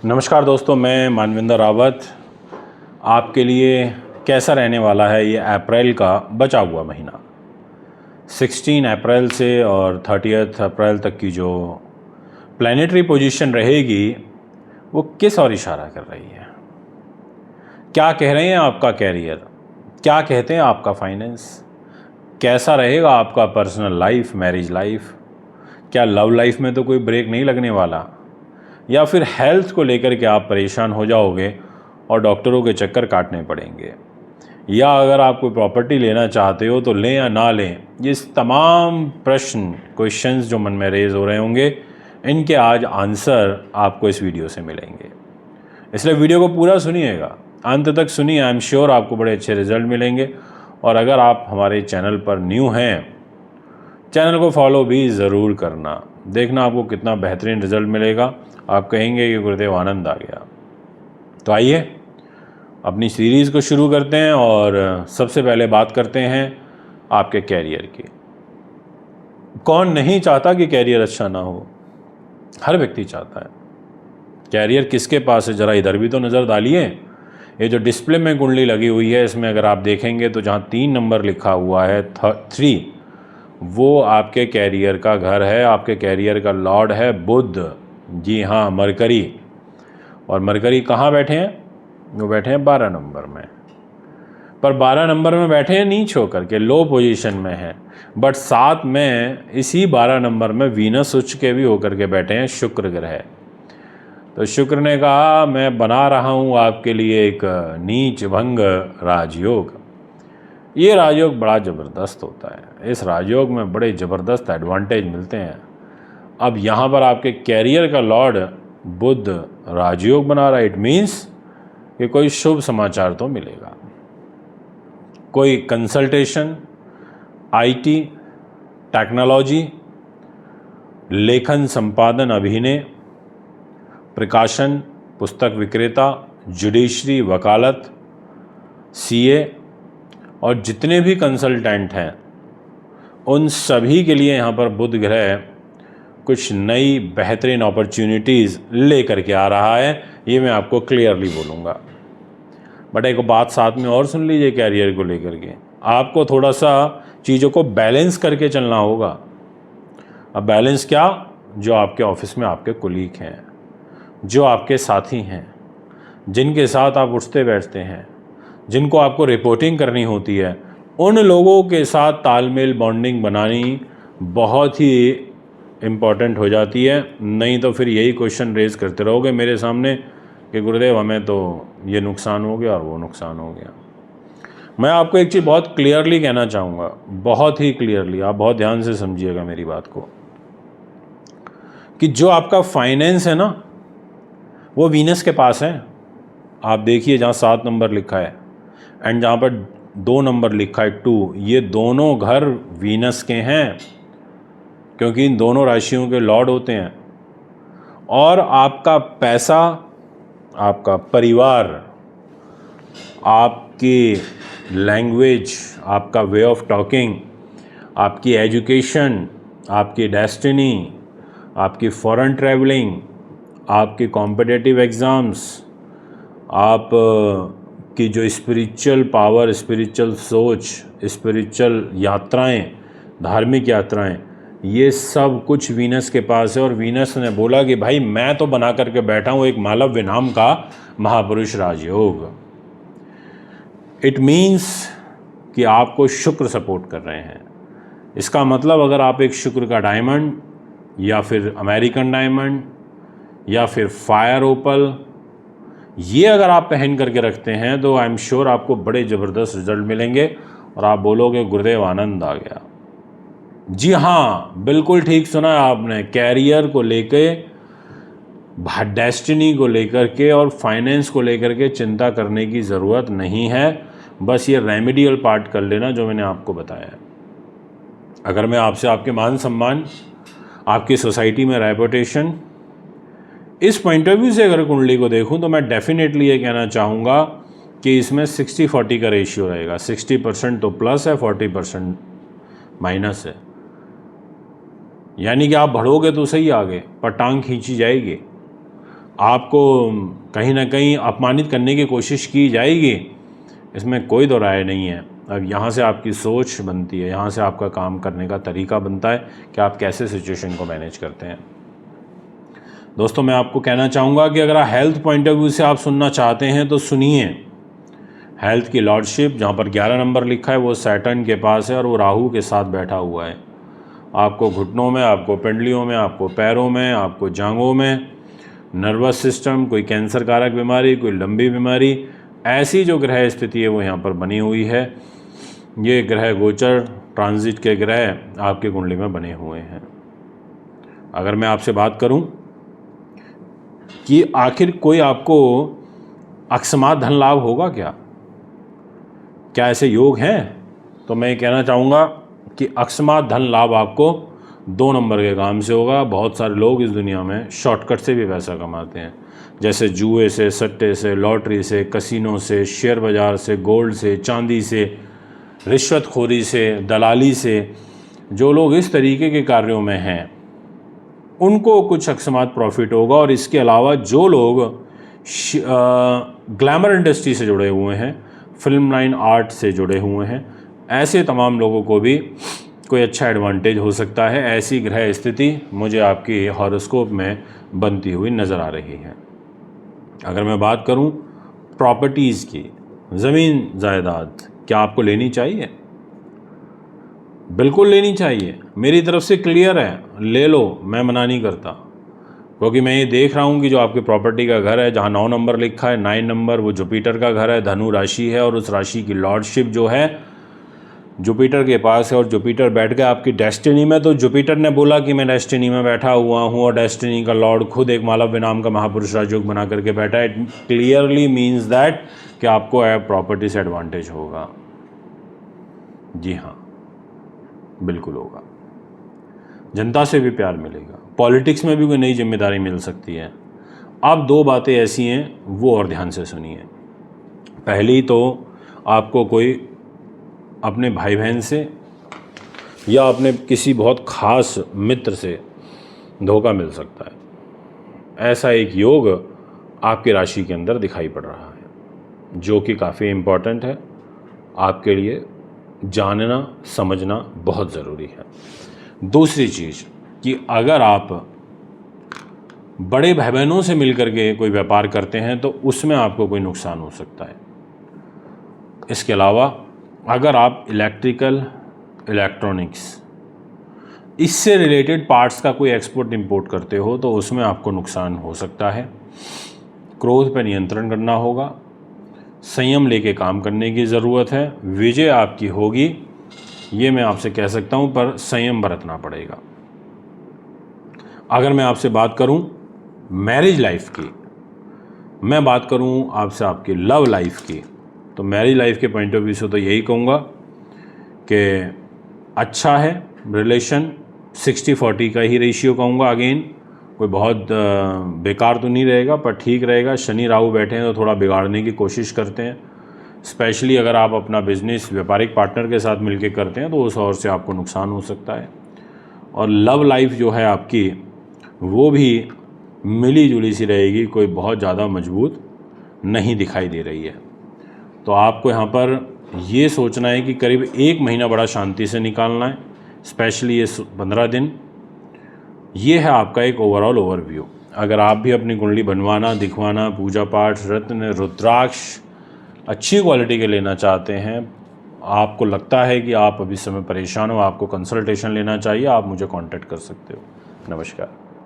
नमस्कार दोस्तों, मैं मानविंदर रावत आपके लिए कैसा रहने वाला है ये अप्रैल का बचा हुआ महीना। 16 अप्रैल से और 30 अप्रैल तक की जो प्लैनेटरी पोजीशन रहेगी वो किस ओर इशारा कर रही है, क्या कह रहे हैं आपका कैरियर, क्या कहते हैं आपका फाइनेंस, कैसा रहेगा आपका पर्सनल लाइफ, मैरिज लाइफ, क्या लव लाइफ में तो कोई ब्रेक नहीं लगने वाला, या फिर हेल्थ को लेकर के आप परेशान हो जाओगे और डॉक्टरों के चक्कर काटने पड़ेंगे, या अगर आप कोई प्रॉपर्टी लेना चाहते हो तो लें या ना लें। ये तमाम क्वेश्चंस जो मन में रेज हो रहे होंगे, इनके आज आंसर आपको इस वीडियो से मिलेंगे। इसलिए वीडियो को पूरा सुनिएगा, अंत तक सुनिए। आई एम श्योर आपको बड़े अच्छे रिजल्ट मिलेंगे। और अगर आप हमारे चैनल पर न्यू हैं, चैनल को फॉलो भी ज़रूर करना, देखना आपको कितना बेहतरीन रिजल्ट मिलेगा। आप कहेंगे कि गुरुदेव आनंद आ गया। तो आइए अपनी सीरीज़ को शुरू करते हैं और सबसे पहले बात करते हैं आपके कैरियर की। कौन नहीं चाहता कि कैरियर अच्छा ना हो? हर व्यक्ति चाहता है। कैरियर किसके पास है, ज़रा इधर भी तो नज़र डालिए। ये जो डिस्प्ले में कुंडली लगी हुई है, इसमें अगर आप देखेंगे तो जहाँ 3 नंबर लिखा हुआ है 3, वो आपके कैरियर का घर है। आपके कैरियर का लॉर्ड है बुध, जी हाँ, मरकरी। और मरकरी कहाँ बैठे हैं? वो बैठे हैं 12 नंबर में। पर 12 नंबर में बैठे हैं नीच होकर के, लो पोजीशन में हैं। बट साथ में इसी 12 नंबर में वीनस उच्च के भी होकर के बैठे हैं शुक्र ग्रह। तो शुक्र ने कहा मैं बना रहा हूँ आपके लिए एक नीच भंग राजयोग। ये राजयोग बड़ा ज़बरदस्त होता है। इस राजयोग में बड़े ज़बरदस्त एडवांटेज मिलते हैं। अब यहाँ पर आपके कैरियर का लॉर्ड बुध राजयोग बना रहा है। इट मीन्स कि कोई शुभ समाचार तो मिलेगा, कोई कंसल्टेशन, आईटी, टेक्नोलॉजी, लेखन, संपादन, अभिनय, प्रकाशन, पुस्तक विक्रेता, जुडिशरी, वकालत, सीए और जितने भी कंसल्टेंट हैं, उन सभी के लिए यहाँ पर बुध ग्रह कुछ नई बेहतरीन अपॉर्चुनिटीज़ लेकर के आ रहा है। ये मैं आपको क्लियरली बोलूँगा। बट एक बात साथ में और सुन लीजिए, कैरियर को लेकर के आपको थोड़ा सा चीज़ों को बैलेंस करके चलना होगा। अब बैलेंस क्या? जो आपके ऑफिस में आपके कुलीग हैं, जो आपके साथी हैं, जिनके साथ आप उठते बैठते हैं, जिनको आपको रिपोर्टिंग करनी होती है, उन लोगों के साथ तालमेल, बॉन्डिंग बनानी बहुत ही इम्पॉर्टेंट हो जाती है। नहीं तो फिर यही क्वेश्चन रेज करते रहोगे मेरे सामने कि गुरुदेव हमें तो ये नुकसान हो गया और वो नुकसान हो गया। मैं आपको एक चीज़ बहुत क्लियरली कहना चाहूँगा, बहुत ही क्लियरली, आप बहुत ध्यान से समझिएगा मेरी बात को, कि जो आपका फाइनेंस है ना, वो वीनस के पास है। आप देखिए जहाँ 7 नंबर लिखा है एंड जहाँ पर 2 नंबर लिखा है 2, ये दोनों घर वीनस के हैं, क्योंकि इन दोनों राशियों के लॉर्ड होते हैं। और आपका पैसा, आपका परिवार, आपकी लैंग्वेज, आपका वे ऑफ टॉकिंग, आपकी एजुकेशन, आपकी डेस्टिनी, आपकी फॉरेन ट्रैवलिंग, आपकी कॉम्पिटिटिव एग्ज़ाम्स, आप की जो स्पिरिचुअल पावर, स्पिरिचुअल सोच, स्पिरिचुअल यात्राएं, धार्मिक यात्राएं, ये सब कुछ वीनस के पास है। और वीनस ने बोला कि भाई मैं तो बना करके बैठा हूँ एक मालव्य नाम का महापुरुष राजयोग। इट मीन्स कि आपको शुक्र सपोर्ट कर रहे हैं। इसका मतलब अगर आप एक शुक्र का डायमंड या फिर अमेरिकन डायमंड या फिर फायर ओपल, ये अगर आप पहन करके रखते हैं तो आई एम श्योर आपको बड़े ज़बरदस्त रिजल्ट मिलेंगे और आप बोलोगे गुरुदेव आनंद आ गया। जी हाँ, बिल्कुल ठीक सुना है आपने। कैरियर को लेके, डेस्टिनी को लेकर के और फाइनेंस को लेकर के चिंता करने की ज़रूरत नहीं है। बस ये रेमेडियल पार्ट कर लेना जो मैंने आपको बताया। अगर मैं आपसे आपके मान सम्मान, आपकी सोसाइटी में रेपुटेशन, इस पॉइंट ऑफ व्यू से अगर कुंडली को देखूं तो मैं डेफिनेटली ये कहना चाहूँगा कि इसमें 60-40 का रेशियो रहेगा। 60% तो प्लस है, 40% माइनस है। यानी कि आप बढ़ोगे तो सही आगे, पर टांग खींची जाएगी। आपको कहीं ना कहीं अपमानित करने की कोशिश की जाएगी, इसमें कोई दो राय नहीं है। अब यहाँ से आपकी सोच बनती है, यहाँ से आपका काम करने का तरीका बनता है कि आप कैसे सिचुएशन को मैनेज करते हैं। दोस्तों, मैं आपको कहना चाहूँगा कि अगर आप हेल्थ पॉइंट ऑफ व्यू से आप सुनना चाहते हैं तो सुनिए। हेल्थ की लॉर्डशिप जहाँ पर 11 नंबर लिखा है वो सैटर्न के पास है और वो राहु के साथ बैठा हुआ है। आपको घुटनों में, आपको पिंडलियों में, आपको पैरों में, आपको जांघों में, नर्वस सिस्टम, कोई कैंसर कारक बीमारी, कोई लंबी बीमारी, ऐसी जो ग्रह स्थिति है वो यहाँ पर बनी हुई है। ये ग्रह गोचर ट्रांजिट के ग्रह आपकी कुंडली में बने हुए हैं। अगर मैं आपसे बात करूं कि आखिर कोई आपको अकस्मात धन लाभ होगा क्या ऐसे योग हैं, तो मैं ये कहना चाहूँगा कि अकस्मात धन लाभ आपको 2 नंबर के काम से होगा। बहुत सारे लोग इस दुनिया में शॉर्टकट से भी पैसा कमाते हैं, जैसे जुए से, सट्टे से, लॉटरी से, कसिनो से, शेयर बाज़ार से, गोल्ड से, चांदी से, रिश्वतखोरी से, दलाली से। जो लोग इस तरीके के कार्यों में हैं उनको कुछ अकस्मात प्रॉफिट होगा। और इसके अलावा जो लोग ग्लैमर इंडस्ट्री से जुड़े हुए हैं, फिल्म लाइन, आर्ट से जुड़े हुए हैं, ऐसे तमाम लोगों को भी कोई अच्छा एडवांटेज हो सकता है। ऐसी ग्रह स्थिति मुझे आपकी हॉरोस्कोप में बनती हुई नज़र आ रही है। अगर मैं बात करूं प्रॉपर्टीज़ की, ज़मीन जायदाद क्या आपको लेनी चाहिए? बिल्कुल लेनी चाहिए, मेरी तरफ से क्लियर है, ले लो, मैं मना नहीं करता। क्योंकि मैं ये देख रहा हूँ कि जो आपके प्रॉपर्टी का घर है, जहाँ 9 नंबर लिखा है, 9 नंबर वो जुपिटर का घर है, धनु राशि है, और उस राशि की लॉर्डशिप जो है जुपिटर के पास है, और जुपिटर बैठ गया आपकी डेस्टिनी में। तो जुपिटर ने बोला कि मैं डेस्टिनी में बैठा हुआ हूँ, और डेस्टिनी का लॉर्ड खुद एक मालव्य नाम का महापुरुष राजयोग बना करके बैठा है। इट क्लियरली मीन्स दैट कि आपको प्रॉपर्टी से एडवांटेज होगा। जी हाँ, बिल्कुल होगा। जनता से भी प्यार मिलेगा, पॉलिटिक्स में भी कोई नई जिम्मेदारी मिल सकती है। अब 2 बातें ऐसी हैं, वो और ध्यान से सुनिए। पहली तो आपको कोई अपने भाई बहन से या अपने किसी बहुत ख़ास मित्र से धोखा मिल सकता है। ऐसा एक योग आपकी राशि के अंदर दिखाई पड़ रहा है, जो कि काफ़ी इम्पॉर्टेंट है। आपके लिए जानना समझना बहुत ज़रूरी है। दूसरी चीज़ कि अगर आप बड़े भाई बहनों से मिलकर के कोई व्यापार करते हैं तो उसमें आपको कोई नुकसान हो सकता है। इसके अलावा अगर आप इलेक्ट्रिकल, इलेक्ट्रॉनिक्स, इससे रिलेटेड पार्ट्स का कोई एक्सपोर्ट इंपोर्ट करते हो तो उसमें आपको नुकसान हो सकता है। क्रोध पर नियंत्रण करना होगा, संयम लेके काम करने की ज़रूरत है। विजय आपकी होगी, ये मैं आपसे कह सकता हूँ, पर संयम बरतना पड़ेगा। अगर मैं आपसे बात करूँ मैरिज लाइफ की, मैं बात करूँ आपसे आपकी लव लाइफ की, तो मैरिज लाइफ के पॉइंट ऑफ व्यू से तो यही कहूँगा कि अच्छा है रिलेशन। 60-40 का ही रेशियो कहूँगा। अगेन कोई बहुत बेकार तो नहीं रहेगा, पर ठीक रहेगा। शनि राहु बैठे हैं तो थोड़ा बिगाड़ने की कोशिश करते हैं, स्पेशली अगर आप अपना बिजनेस व्यापारिक पार्टनर के साथ मिलकर करते हैं तो उस ओर से आपको नुकसान हो सकता है। और लव लाइफ जो है आपकी, वो भी मिली जुली सी रहेगी, कोई बहुत ज़्यादा मजबूत नहीं दिखाई दे रही है। तो आपको यहाँ पर ये सोचना है कि करीब 1 महीना बड़ा शांति से निकालना है, स्पेशली ये 15 दिन। ये है आपका एक ओवरऑल ओवरव्यू। अगर आप भी अपनी कुंडली बनवाना, दिखवाना, पूजा पाठ, रत्न, रुद्राक्ष अच्छी क्वालिटी के लेना चाहते हैं, आपको लगता है कि आप अभी समय परेशान हो, आपको कंसल्टेशन लेना चाहिए, आप मुझे कांटेक्ट कर सकते हो। नमस्कार।